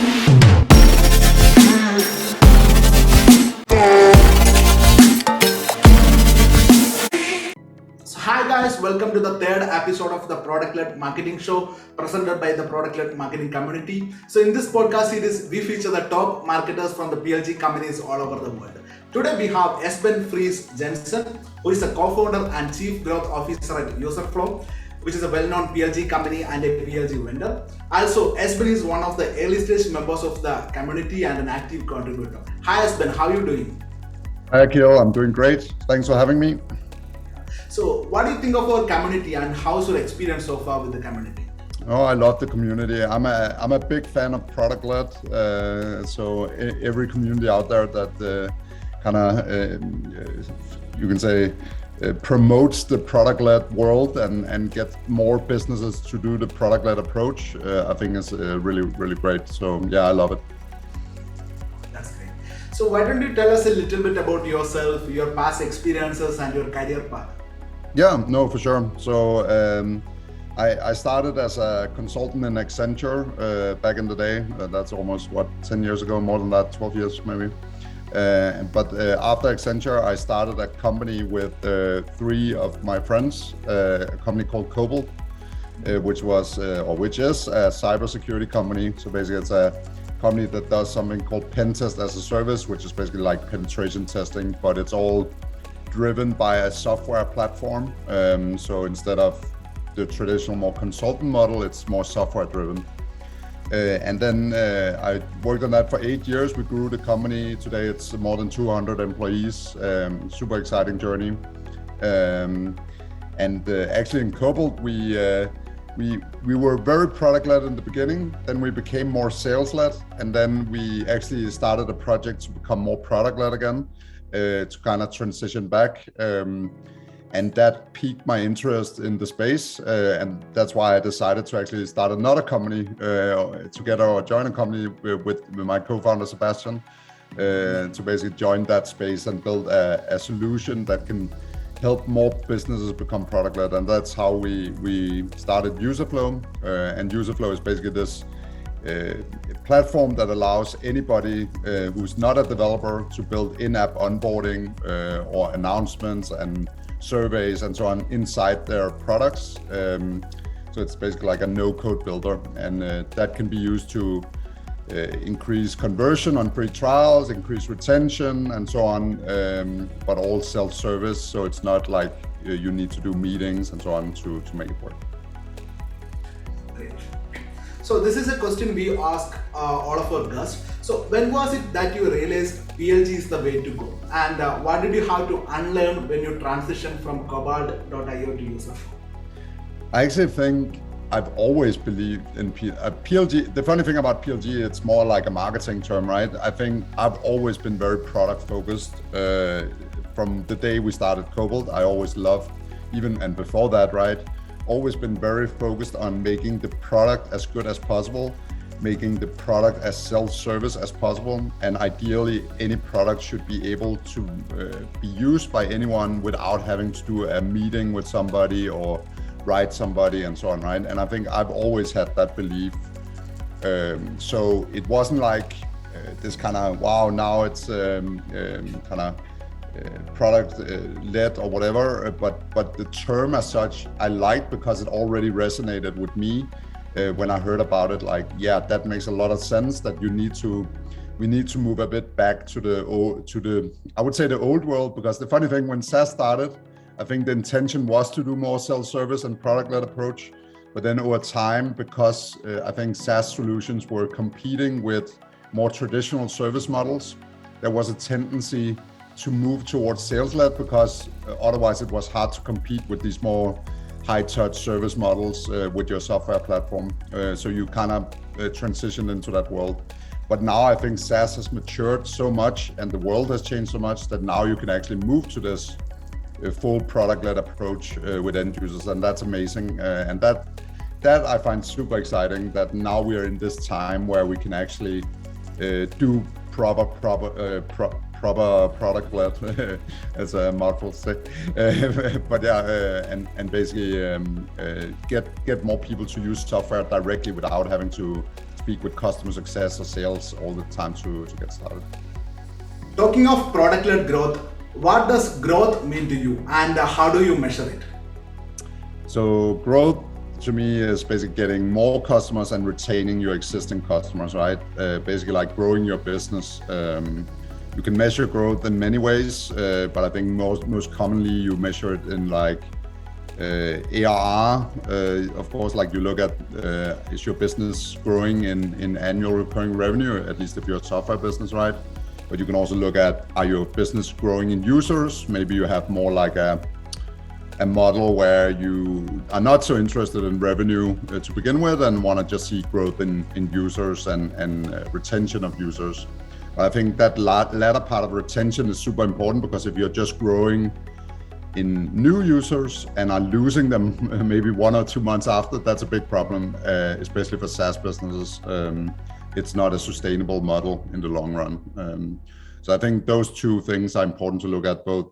So hi guys, welcome to the third episode of the Product-Led Marketing Show presented by the Product-Led Marketing community. So in this podcast series, we feature the top marketers from the PLG companies all over the world. Today we have Esben Fries Jensen, who is a co-founder and chief growth officer at Userflow, which is a well-known PLG company and a PLG vendor. Also, Esben is one of the early stage members of the community and an active contributor. Hi Esben, how are you doing? Hi Akil, I'm doing great. Thanks for having me. So what do you think of our community and how's your experience so far with the community? Oh, I love the community. I'm a big fan of product-led. So every community out there that you can say promotes the product-led world and get more businesses to do the product-led approach, I think is really great. So yeah, I love it. That's great. So why don't you tell us a little bit about yourself, your past experiences and your career path? Yeah, no, for sure. So I started as a consultant in Accenture back in the day. That's almost 10 years ago, more than that, 12 years maybe. But after Accenture, I started a company with three of my friends, a company called Cobalt, which is a cybersecurity company. So basically it's a company that does something called pen test as a service, which is basically like penetration testing, but it's all driven by a software platform. So instead of the traditional more consultant model, it's more software driven. And then I worked on that for 8 years. We grew the company. Today it's more than 200 employees. Super exciting journey. Actually in Cobalt, we were very product-led in the beginning. Then we became more sales-led, and then we actually started a project to become more product-led again. To kind of transition back, and that piqued my interest in the space, and that's why I decided to actually start another company together, or join a company with my co-founder Sebastian, to basically join that space and build a solution that can help more businesses become product-led, and that's how we started Userflow. And Userflow is basically this platform that allows anybody who's not a developer to build in-app onboarding or announcements and surveys and so on inside their products. So it's basically like a no-code builder, and that can be used to increase conversion on free trials, increase retention and so on, but all self-service. So it's not like you need to do meetings and so on to make it work. Great. So this is a question we ask all of our guests. So when was it that you realized PLG is the way to go? And what did you have to unlearn when you transitioned from Cobalt.io to Userflow? I actually think I've always believed in PLG. The funny thing about PLG, it's more like a marketing term, right? I think I've always been very product focused. From the day we started Cobalt, I always loved, and before that, right? Always been very focused on making the product as good as possible, making the product as self-service as possible, and ideally any product should be able to be used by anyone without having to do a meeting with somebody or write somebody and so on, right? And I think I've always had that belief. So it wasn't like this kind of, wow, now it's kind of product led or whatever, but the term as such I liked because it already resonated with me when I heard about it. Like, yeah, that makes a lot of sense, that we need to move a bit back to the I would say the old world, because the funny thing, when SaaS started, I think the intention was to do more self-service and product-led approach, but then over time, because I think SaaS solutions were competing with more traditional service models, there was a tendency to move towards sales-led, because otherwise it was hard to compete with these more high-touch service models with your software platform. So you kind of transitioned into that world. But now I think SaaS has matured so much and the world has changed so much that now you can actually move to this full product-led approach with end users, and that's amazing. And that I find super exciting, that now we are in this time where we can actually do proper product-led, as a mouthful to say. But yeah, and basically get more people to use software directly without having to speak with customer success or sales all the time to get started. Talking of product-led growth, what does growth mean to you and how do you measure it? So growth to me is basically getting more customers and retaining your existing customers, right? Basically like growing your business. You can measure growth in many ways, but I think most commonly you measure it in like ARR. Of course, like you look at is your business growing in annual recurring revenue, at least if you're a software business, right? But you can also look at, are your business growing in users? Maybe you have more like a model where you are not so interested in revenue to begin with and want to just see growth in users and retention of users. I think that latter part of retention is super important, because if you're just growing in new users and are losing them maybe 1 or 2 months after, that's a big problem, especially for SaaS businesses. It's not a sustainable model in the long run. So I think those two things are important to look at, both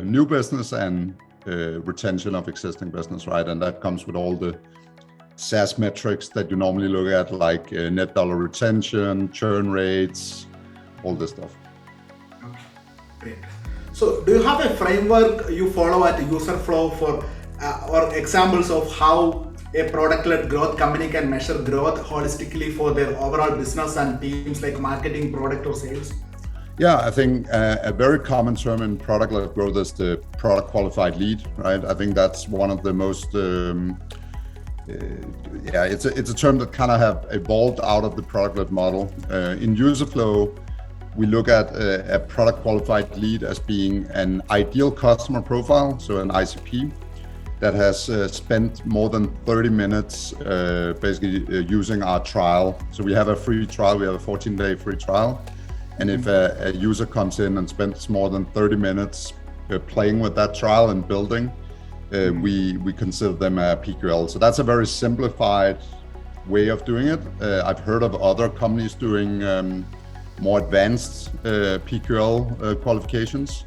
new business and retention of existing business, right? And that comes with all the SaaS metrics that you normally look at, like net dollar retention, churn rates, all this stuff. Okay, great. So do you have a framework you follow at user flow for or examples of how a product-led growth company can measure growth holistically for their overall business and teams like marketing, product, or sales? Yeah, I think a very common term in product-led growth is the product qualified lead, right? I think that's one of the most, it's a term that kind of have evolved out of the product-led model. In user flow, we look at a product qualified lead as being an ideal customer profile, so an ICP, that has spent more than 30 minutes basically using our trial. So we have a free trial, we have a 14-day free trial. And if a user comes in and spends more than 30 minutes playing with that trial and building, we consider them a PQL. So that's a very simplified way of doing it. I've heard of other companies doing more advanced PQL qualifications.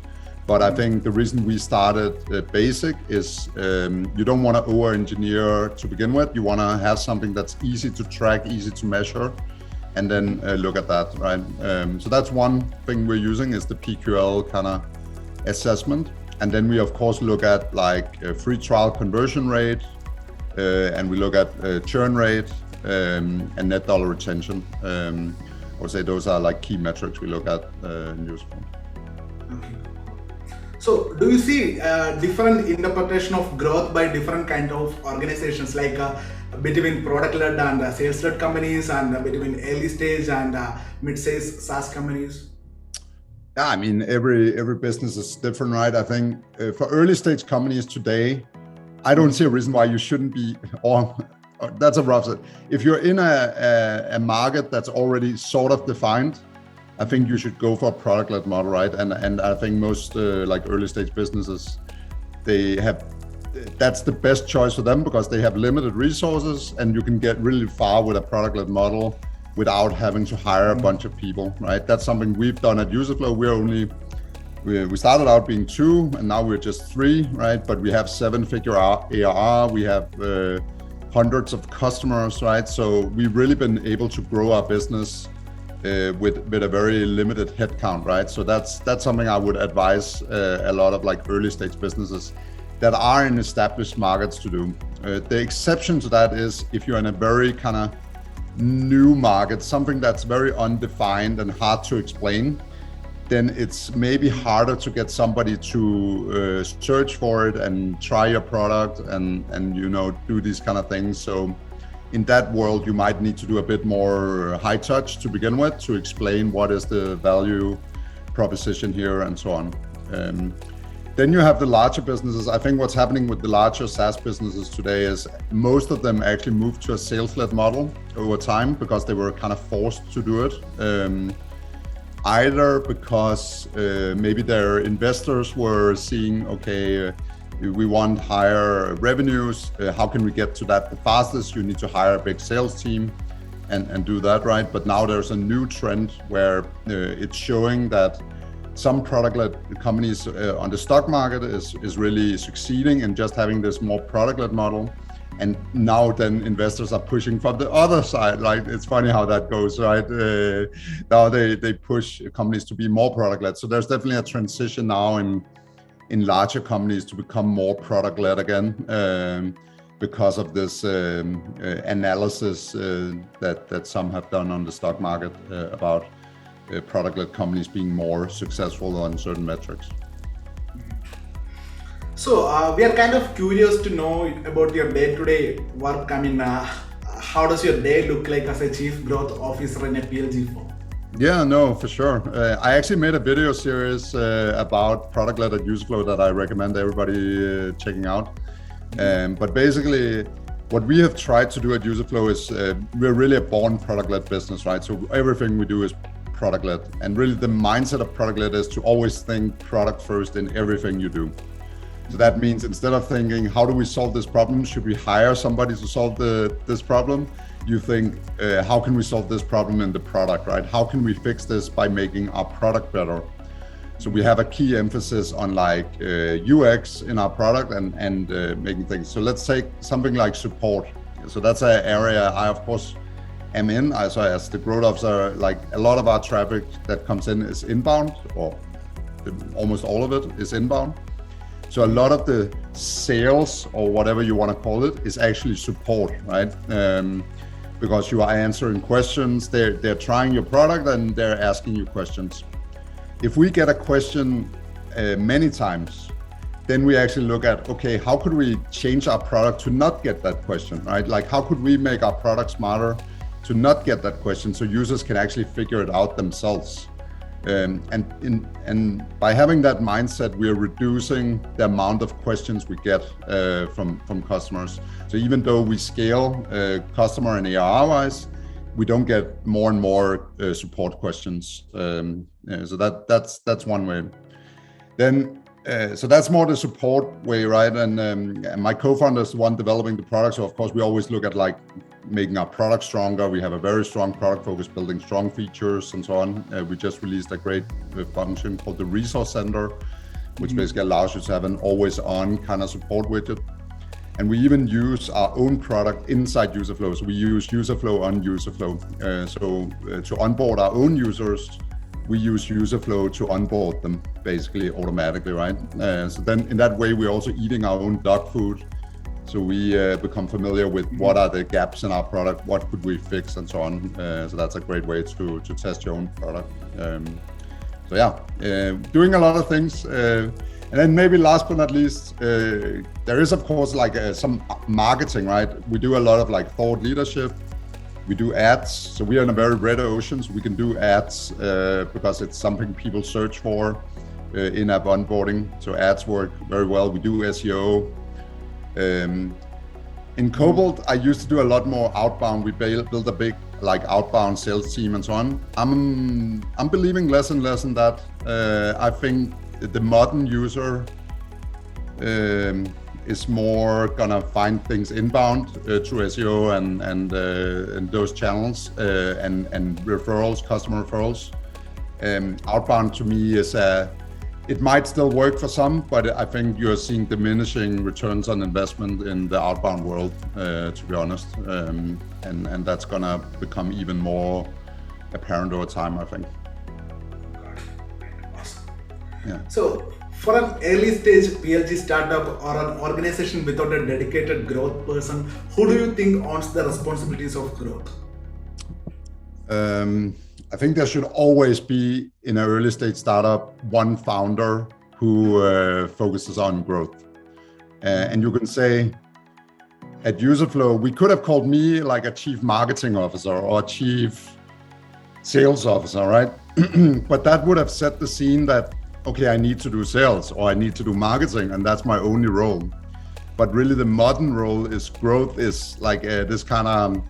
But I think the reason we started basic is you don't want to over-engineer to begin with. You want to have something that's easy to track, easy to measure, and then look at that, right? So that's one thing we're using, is the PQL kind of assessment. And then we of course look at like a free trial conversion rate, and we look at churn rate and net dollar retention. I would say those are like key metrics we look at in Useful. Okay. So do you see different interpretation of growth by different kind of organizations, like between product-led and sales-led companies, and between early stage and mid-stage SaaS companies? Yeah, I mean, every business is different, right? I think for early stage companies today, I don't see a reason why you shouldn't be, or that's a rough set. If you're in a market that's already sort of defined, I think you should go for a product-led model, right? And I think most like early stage businesses, that's the best choice for them, because they have limited resources and you can get really far with a product-led model without having to hire a bunch of people, right? That's something we've done at Userflow. We started out being 2 and now we're just 3, right? But we have 7-figure ARR, we have hundreds of customers, right? So we've really been able to grow our business with a very limited headcount, right? So that's something I would advise a lot of like early stage businesses that are in established markets to do. The exception to that is if you're in a very kind of new market, something that's very undefined and hard to explain, then it's maybe harder to get somebody to search for it and try your product and you know, do these kind of things. So in that world, you might need to do a bit more high touch to begin with, to explain what is the value proposition here and so on. Then you have the larger businesses. I think what's happening with the larger SaaS businesses today is most of them actually moved to a sales-led model over time because they were kind of forced to do it. Either because maybe their investors were seeing, okay, we want higher revenues. How can we get to that the fastest? You need to hire a big sales team and do that, right? But now there's a new trend where it's showing that some product-led companies on the stock market is really succeeding in just having this more product-led model. and now then investors are pushing from the other side, right? It's funny how that goes, right? Now they push companies to be more product-led. So there's definitely a transition now in larger companies to become more product-led again, because of this analysis that some have done on the stock market about product-led companies being more successful on certain metrics. So we are kind of curious to know about your day-to-day work. I mean, how does your day look like as a chief growth officer in a PLG firm? Yeah, no, for sure. I actually made a video series about product-led at Userflow that I recommend everybody checking out. But basically, what we have tried to do at Userflow is we're really a born product-led business, right? So everything we do is product-led. And really the mindset of product-led is to always think product first in everything you do. So that means instead of thinking, how do we solve this problem? Should we hire somebody to solve this problem? You think, how can we solve this problem in the product, right? How can we fix this by making our product better? So we have a key emphasis on like UX in our product and making things. So let's take something like support. So that's an area I, of course, am in. So as the growth officer, like a lot of our traffic that comes in is inbound, or almost all of it is inbound. So a lot of the sales, or whatever you want to call it, is actually support, right? Because you are answering questions, they're trying your product and they're asking you questions. If we get a question many times, then we actually look at, okay, how could we change our product to not get that question, right? Like how could we make our product smarter to not get that question so users can actually figure it out themselves? And by having that mindset, we are reducing the amount of questions we get from customers. So even though we scale customer and ARR wise, we don't get more and more support questions. So that's one way. Then so that's more the support way, right? And my co-founder is the one developing the product. So of course we always look at like making our product stronger. We have a very strong product focus, building strong features and so on. We just released a great function called the Resource Center, which basically allows you to have an always on kind of support widget. And we even use our own product inside Userflow. So we use Userflow on Userflow. To onboard our own users, we use Userflow to onboard them basically automatically, right? So then in that way, we're also eating our own dog food. So we become familiar with what are the gaps in our product, what could we fix and so on. So that's a great way to test your own product. So yeah, doing a lot of things. And then maybe last but not least, there is of course like some marketing, right? We do a lot of like thought leadership. We do ads. So we are in a very red ocean, so we can do ads because it's something people search for in-app onboarding. So ads work very well. We do SEO. In Cobalt, I used to do a lot more outbound. We built a big like outbound sales team and so on. I'm believing less and less in that. I think the modern user is more gonna find things inbound through SEO and those channels and referrals, customer referrals. Outbound to me is it might still work for some, but I think you're seeing diminishing returns on investment in the outbound world, to be honest. And that's gonna become even more apparent over time, I think. Awesome. Yeah. So for an early stage PLG startup or an organization without a dedicated growth person, who do you think owns the responsibilities of growth? I think there should always be, in an early stage startup, one founder who focuses on growth. And you can say, at Userflow, we could have called me like a chief marketing officer or a chief sales officer, right? But that would have set the scene that, okay, I need to do sales or I need to do marketing, and that's my only role. But really the modern role is growth is like this kind of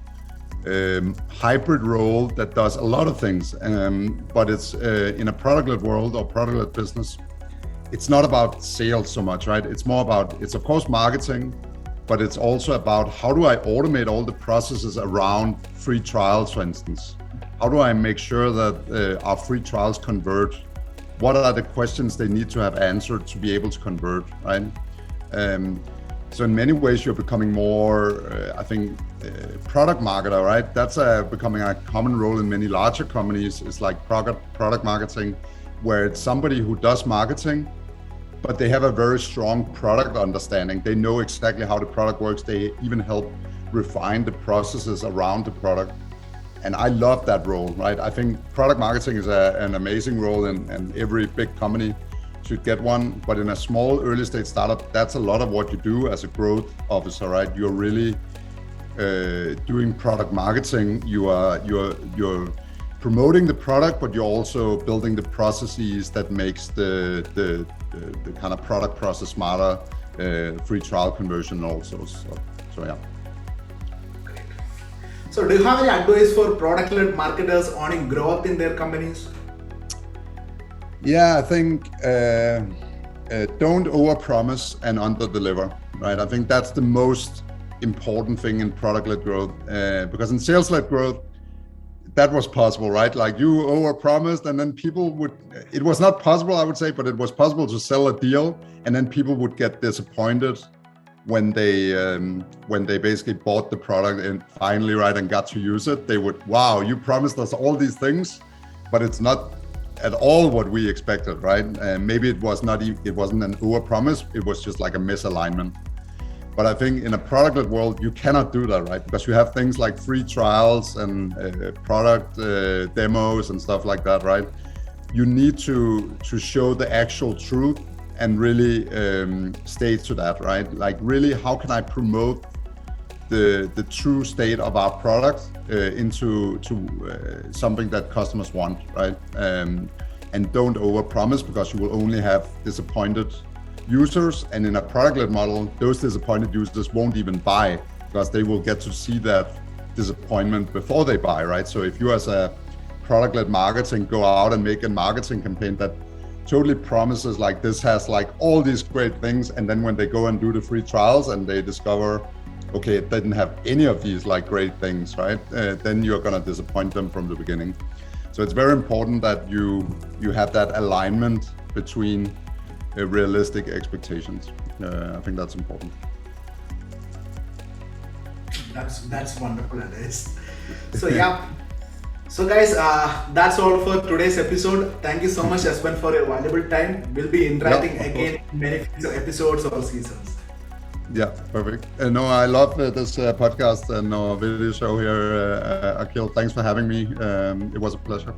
hybrid role that does a lot of things, but it's in a product-led world or product-led business, it's not about sales so much, right? It's more about, it's of course marketing, but it's also about how do I automate all the processes around free trials, for instance? How do I make sure that our free trials convert? What are the questions they need to have answered to be able to convert, right? So in many ways, you're becoming more, I think, product marketer, right? That's becoming a common role in many larger companies. It's like product marketing, where it's somebody who does marketing, but they have a very strong product understanding. They know exactly how the product works. They even help refine the processes around the product. And I love that role, right? I think product marketing is an amazing role, and every big company should get one. But in a small early stage startup, that's a lot of what you do as a growth officer, right? You're really doing product marketing. You're promoting the product, but you're also building the processes that makes the kind of product process smarter, free trial conversion also. So yeah. Great. So do you have any advice for product-led marketers on growth in their companies? Yeah, I think don't overpromise and underdeliver, right? I think that's the most important thing in product-led growth, because in sales-led growth, that was possible, right? Like you overpromised, and then it was not possible, I would say, but it was possible to sell a deal, and then people would get disappointed when they basically bought the product and finally, right, and got to use it. They would, wow, you promised us all these things, but it's not at all what we expected, right? And maybe it wasn't an overpromise, it was just like a misalignment. But I think in a product-led world, you cannot do that, right? Because you have things like free trials and product demos and stuff like that, right? You need to show the actual truth and really stay to that, right? Like really, how can I promote the true state of our product into something that customers want, right? And don't overpromise, because you will only have disappointed users. And in a product-led model, those disappointed users won't even buy, because they will get to see that disappointment before they buy, right? So if you as a product-led marketing go out and make a marketing campaign that totally promises like this has like all these great things, and then when they go and do the free trials and they discover, okay, it didn't have any of these like great things, right? Then you're gonna disappoint them from the beginning. So it's very important that you have that alignment between realistic expectations. I think that's important. That's wonderful, Alex. So yeah. So guys, that's all for today's episode. Thank you so much, Espen, for your valuable time. We'll be interacting again in many future episodes or seasons. Yeah, perfect. No, I love this podcast and our video show here, Akhil. Thanks for having me. It was a pleasure.